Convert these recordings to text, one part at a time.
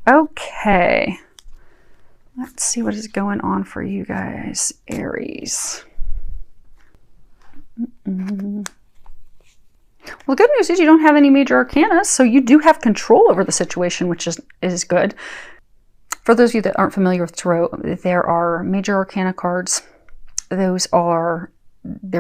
Okay. Let's see what is going on for you guys, Aries. Well, the good news is you don't have any major arcana, so you do have control over the situation, which is good. For those of you that aren't familiar with tarot, there are major arcana cards. They're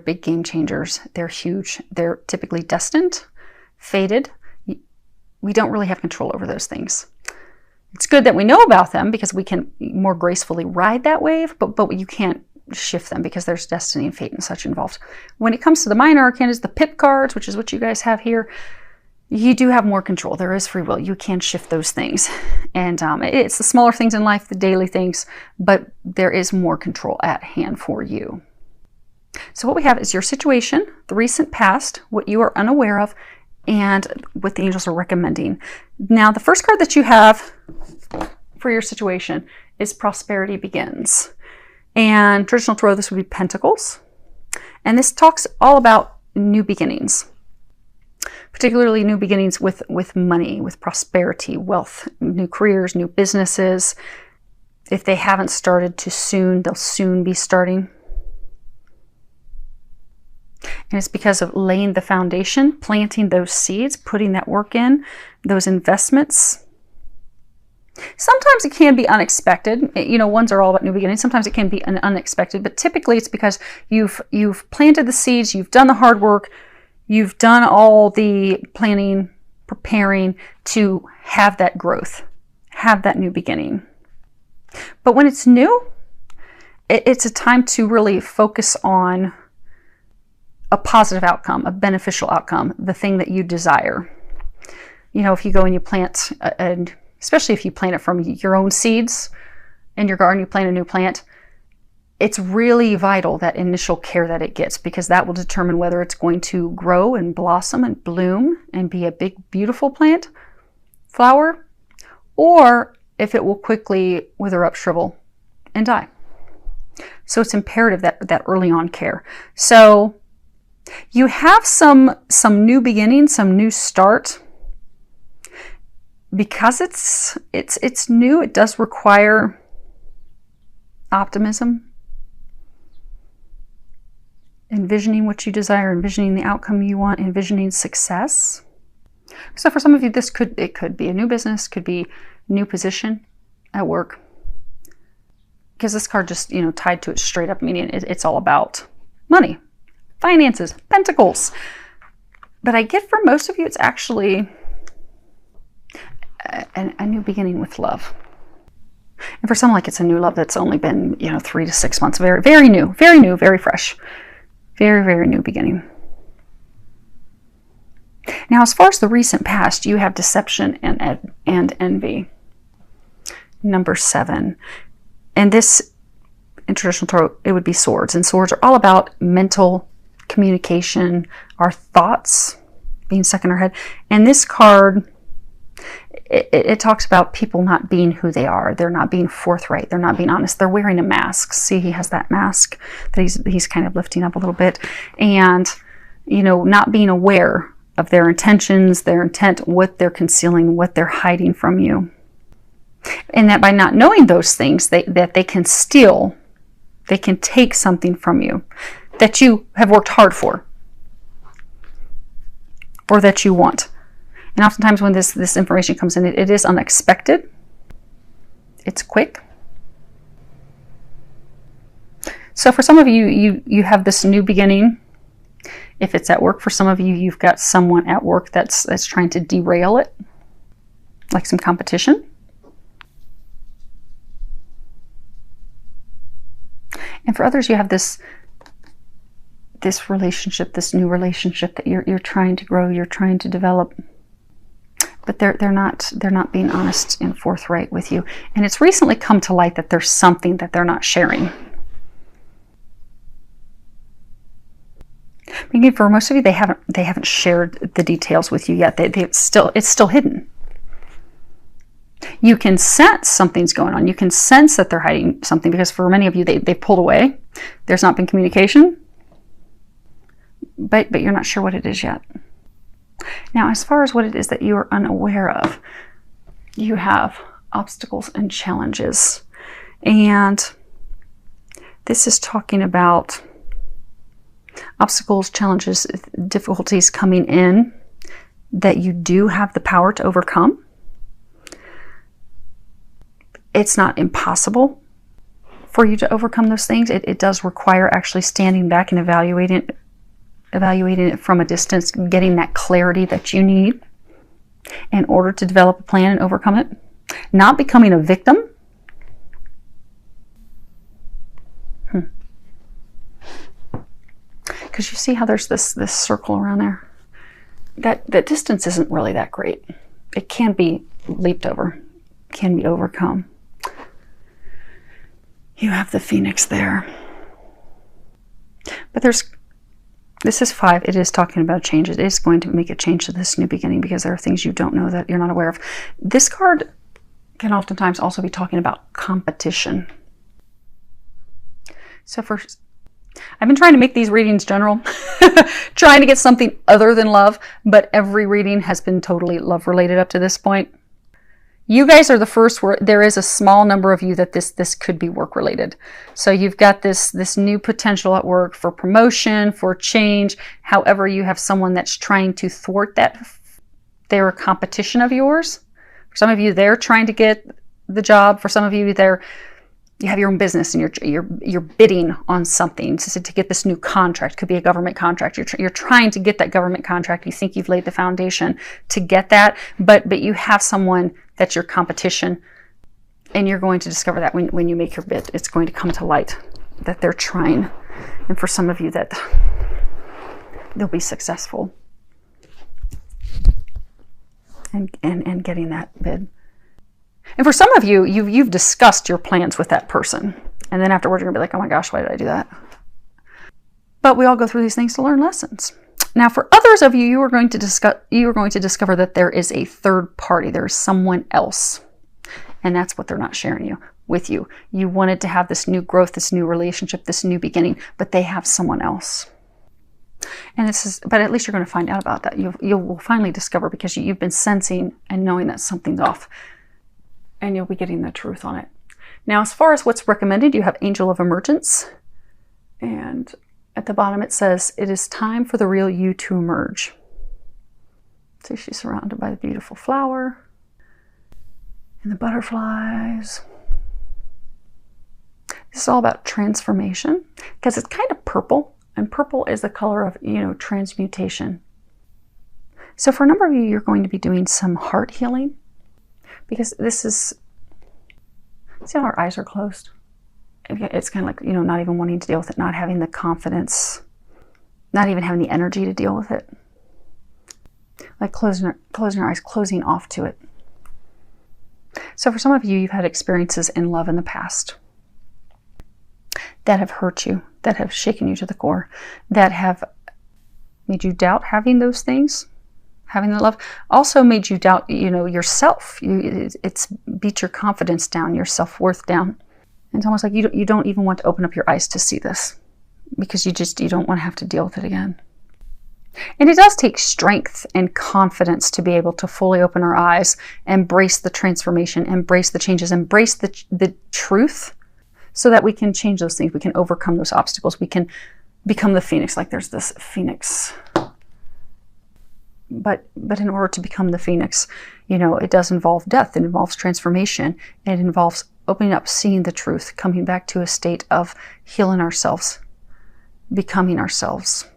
big game changers. They're huge. They're typically destined, fated. We don't really have control over those things. It's good that we know about them because we can more gracefully ride that wave, but you can't shift them because there's destiny and fate and such involved. When it comes to the minor arcana, the pip cards, which is what you guys have here, you do have more control. There is free will. You can shift those things. And it's the smaller things in life, the daily things, but there is more control at hand for you. So what we have is your situation, the recent past, what you are unaware of, and what the angels are recommending. Now, the first card that you have for your situation is Prosperity Begins. And traditional tarot, this would be Pentacles. And this talks all about new beginnings, particularly new beginnings with money, with prosperity, wealth, new careers, new businesses. If they haven't started too soon, they'll soon be starting. And it's because of laying the foundation, planting those seeds, putting that work in, those investments. Sometimes it can be unexpected. You know, ones are all about new beginnings. Sometimes it can be unexpected, but typically it's because you've planted the seeds, you've done the hard work, you've done all the planning, preparing to have that growth, have that new beginning. But when it's new, it's a time to really focus on a positive outcome, a beneficial outcome, the thing that you desire. You know, if you go and you plant, and especially if you plant it from your own seeds in your garden, you plant a new plant, it's really vital, that initial care that it gets, because that will determine whether it's going to grow and blossom and bloom and be a big, beautiful plant, flower, or if it will quickly wither up, shrivel, and die. So it's imperative that early on care. So you have some new beginning, some new start. Because it's new, it does require optimism, envisioning what you desire, envisioning the outcome you want, envisioning success. So for some of you, it could be a new business, could be a new position at work. Because this card just, tied to it straight up, meaning it's all about money, finances, pentacles. But I get for most of you, it's actually a new beginning with love. And for some, like, it's a new love that's only been 3 to 6 months. Very, very new, very fresh, very, very new beginning. Now, as far as the recent past, you have deception and envy. Number 7. And this, in traditional tarot, it would be swords. And swords are all about mental communication, our thoughts being stuck in our head. And this card, it talks about people not being who they are. They're not being forthright. They're not being honest. They're wearing a mask. See, he has that mask that he's kind of lifting up a little bit. And, not being aware of their intentions, their intent, what they're concealing, what they're hiding from you. And that by not knowing those things, that they can steal, they can take something from you that you have worked hard for or that you want. And oftentimes when this information comes in, it is unexpected. It's quick. So for some of you, you have this new beginning. If it's at work, for some of you, you've got someone at work that's trying to derail it, like some competition. And for others, you have this relationship, this new relationship that you're trying to grow, you're trying to develop. But they're not being honest and forthright with you. And it's recently come to light that there's something that they're not sharing. Again, for most of you, they haven't shared the details with you yet. It's still hidden. You can sense something's going on. You can sense that they're hiding something, because for many of you, they pulled away. There's not been communication, but you're not sure what it is yet. Now, as far as what it is that you are unaware of, you have obstacles and challenges. And this is talking about obstacles, challenges, difficulties coming in that you do have the power to overcome. It's not impossible for you to overcome those things. It does require actually standing back and evaluating it from a distance, getting that clarity that you need in order to develop a plan and overcome it. Not becoming a victim. Because you see how there's this circle around there? That distance isn't really that great. It can be leaped over, can be overcome. You have the Phoenix there. But this is 5. It is talking about change. It is going to make a change to this new beginning because there are things you don't know that you're not aware of. This card can oftentimes also be talking about competition. So I've been trying to make these readings general, trying to get something other than love, but every reading has been totally love related up to this point. You guys are the first where there is a small number of you that this could be work related. So you've got this new potential at work for promotion, for change. However, you have someone that's trying to thwart that. They're a competition of yours. For some of you, they're trying to get the job. For some of you, you have your own business and you're bidding on something to get this new contract. Could be a government contract. You're trying to get that government contract. You think you've laid the foundation to get that, but you have someone that's your competition, and you're going to discover that when you make your bid, it's going to come to light that they're trying. And for some of you, that they'll be successful and getting that bid. And for some of you, you've discussed your plans with that person. And then afterwards, you're going to be like, oh my gosh, why did I do that? But we all go through these things to learn lessons. Now, for others of you, you are going to discover that there is a third party. There is someone else. And that's what they're not sharing with you. You wanted to have this new growth, this new relationship, this new beginning, but they have someone else. And but at least you're going to find out about that. You will finally discover, because you've been sensing and knowing that something's off. And you'll be getting the truth on it. Now, as far as what's recommended, you have Angel of Emergence. And at the bottom it says, it is time for the real you to emerge. So she's surrounded by the beautiful flower and the butterflies. This is all about transformation, because it's kind of purple, and purple is the color of, transmutation. So for a number of you, you're going to be doing some heart healing. Because this is, see how our eyes are closed? It's kind of like, not even wanting to deal with it, not having the confidence, not even having the energy to deal with it. Like closing your eyes, closing off to it. So for some of you, you've had experiences in love in the past that have hurt you, that have shaken you to the core, that have made you doubt having those things. Having the love also made you doubt, yourself. It's beat your confidence down, your self-worth down. And it's almost like you don't even want to open up your eyes to see this, because you don't want to have to deal with it again. And it does take strength and confidence to be able to fully open our eyes, embrace the transformation, embrace the changes, embrace the truth, so that we can change those things. We can overcome those obstacles. We can become the Phoenix. Like there's this Phoenix. But in order to become the Phoenix, it does involve death. It involves transformation. It involves opening up, seeing the truth, coming back to a state of healing ourselves, becoming ourselves,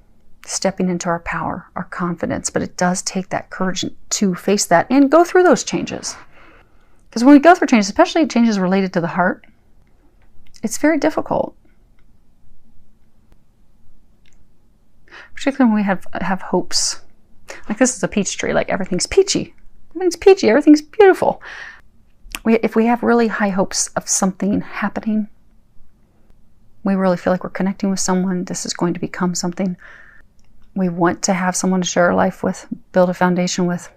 stepping into our power, our confidence. But it does take that courage to face that and go through those changes. Because when we go through changes, especially changes related to the heart, it's very difficult. Particularly when we have hopes. Like this is a peach tree, like everything's peachy. Everything's peachy, everything's beautiful. If we have really high hopes of something happening, we really feel like we're connecting with someone, this is going to become something. We want to have someone to share our life with, build a foundation with,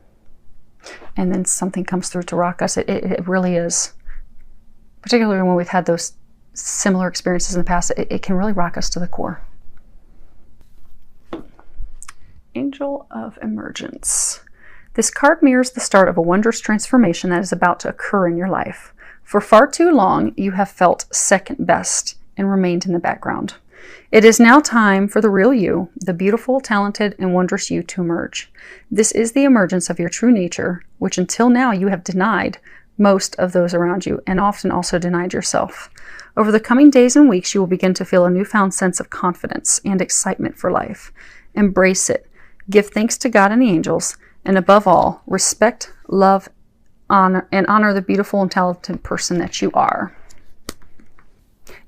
and then something comes through to rock us. It really is. Particularly when we've had those similar experiences in the past, it can really rock us to the core. Angel of Emergence. This card mirrors the start of a wondrous transformation that is about to occur in your life. For far too long, you have felt second best and remained in the background. It is now time for the real you, the beautiful, talented, and wondrous you to emerge. This is the emergence of your true nature, which until now you have denied most of those around you, and often also denied yourself. Over the coming days and weeks, you will begin to feel a newfound sense of confidence and excitement for life. Embrace it. Give thanks to God and the angels, and above all, respect, love, honor the beautiful and talented person that you are.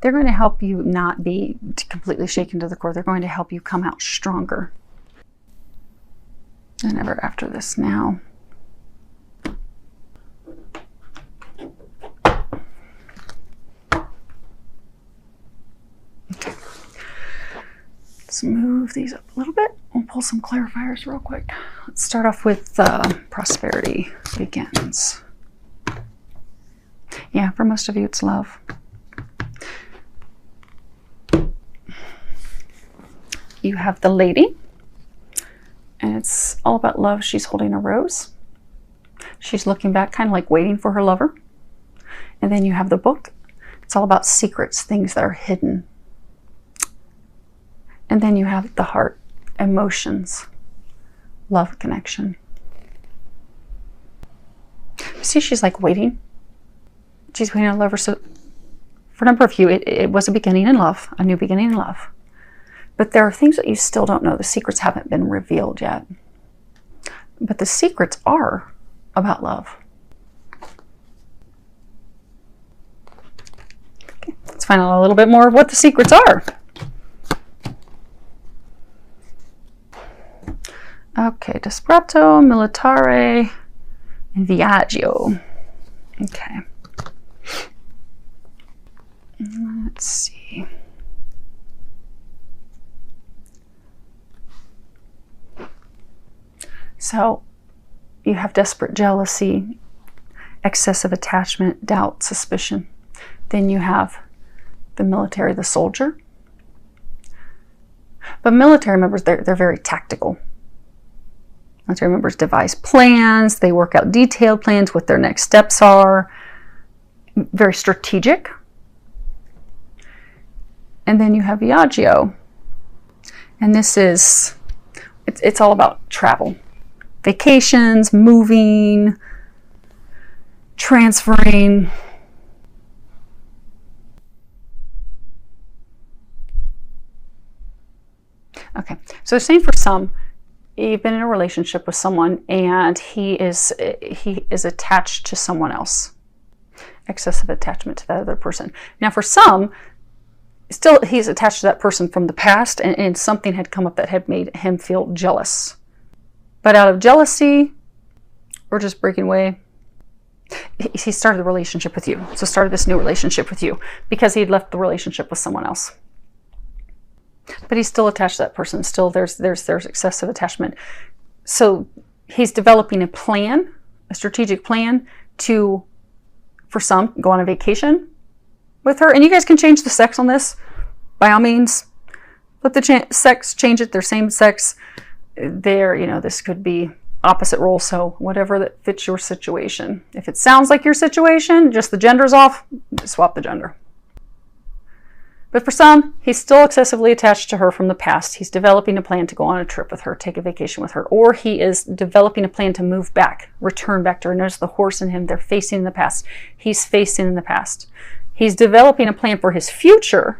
They're going to help you not be completely shaken to the core. They're going to help you come out stronger than ever after this now. Okay. Let's move these up a little bit. We'll pull some clarifiers real quick. Let's start off with prosperity begins. Yeah, for most of you, it's love. You have the Lady, and it's all about love. She's holding a rose. She's looking back, kind of like waiting for her lover. And then you have the Book. It's all about secrets, things that are hidden. And then you have the Heart, emotions, love, connection. See, she's like waiting. She's waiting on a lover. So for a number of you, it was a beginning in love, a new beginning in love. But there are things that you still don't know. The secrets haven't been revealed yet. But the secrets are about love. Okay, let's find out a little bit more of what the secrets are. Okay, Desperado, Militare, and Viaggio. Okay. Let's see. So you have desperate jealousy, excessive attachment, doubt, suspicion. Then you have the military, the soldier. But military members, they're very tactical. Military members devise plans. They work out detailed plans, what their next steps are. Very strategic. And then you have Viaggio. And this is, it's all about travel. Vacations, moving, transferring. Okay, so they're saying for some, you've been in a relationship with someone and he is attached to someone else. Excessive attachment to that other person. Now for some, still he's attached to that person from the past, and something had come up that had made him feel jealous. But out of jealousy or just breaking away, he started the relationship with you. So started this new relationship with you because he had left the relationship with someone else. But he's still attached to that person. Still there's excessive attachment. So he's developing a plan, a strategic plan to, for some, go on a vacation with her. And you guys can change the sex on this by all means. Let the sex change it. They're same sex. This could be opposite role, so whatever that fits your situation. If it sounds like your situation, just the gender's off, swap the gender. But for some, he's still excessively attached to her from the past. He's developing a plan to go on a trip with her, take a vacation with her, or he is developing a plan to move back, return back to her. Notice the horse in him, they're facing in the past. He's facing in the past. He's developing a plan for his future,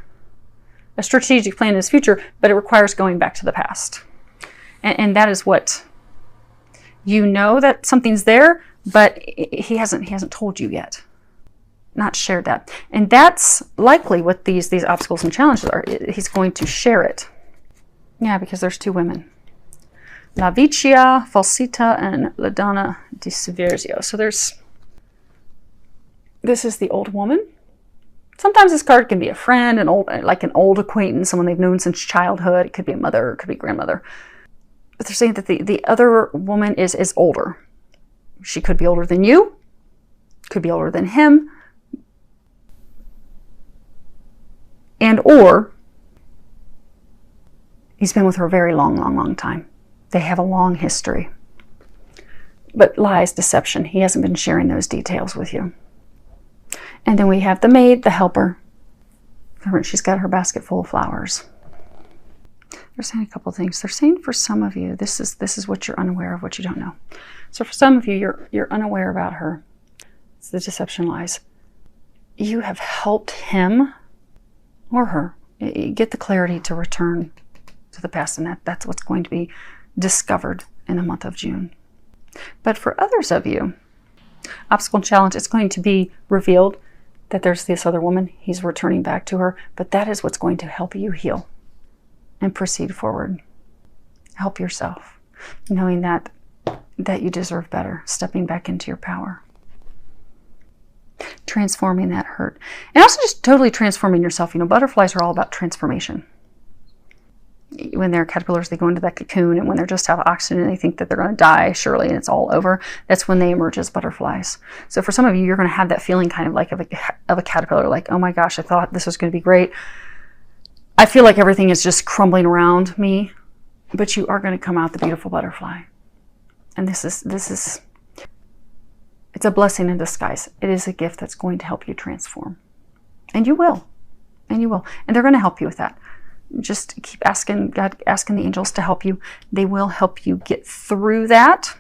a strategic plan in his future, but it requires going back to the past. And that is what, you know that something's there, but he hasn't told you yet. Not shared that. And that's likely what these obstacles and challenges are. He's going to share it. Yeah, because there's two women. La Vicia, Falsita, and La Donna di Severzio. So this is the old woman. Sometimes this card can be a friend, an old acquaintance, someone they've known since childhood. It could be a mother, it could be a grandmother. But they're saying that the other woman is older. She could be older than you, could be older than him, and or he's been with her a very long time. They have a long history. But lies, deception. He hasn't been sharing those details with you. And then we have the maid, the helper. She's got her basket full of flowers. They're saying a couple things. They're saying for some of you, this is what you're unaware of, what you don't know. So for some of you, you're unaware about her. It's the deception, lies. You have helped him or her get the clarity to return to the past, and that's what's going to be discovered in the month of June. But for others of you, obstacle and challenge, it's going to be revealed that there's this other woman. He's returning back to her, but that is what's going to help you heal and proceed forward. Help yourself, knowing that you deserve better, stepping back into your power, transforming that hurt, and also just totally transforming yourself. You know, butterflies are all about transformation. When they're caterpillars, they go into that cocoon, and when they're just out of oxygen, they think that they're going to die surely and it's all over. That's when they emerge as butterflies. So for some of you, you're going to have that feeling kind of like of a caterpillar, like, oh my gosh, I thought this was going to be great. I feel like everything is just crumbling around me, but you are going to come out the beautiful butterfly. And this is it's a blessing in disguise. It is a gift that's going to help you transform. And you will. And you will. And they're going to help you with that. Just keep asking God, asking the angels to help you. They will help you get through that.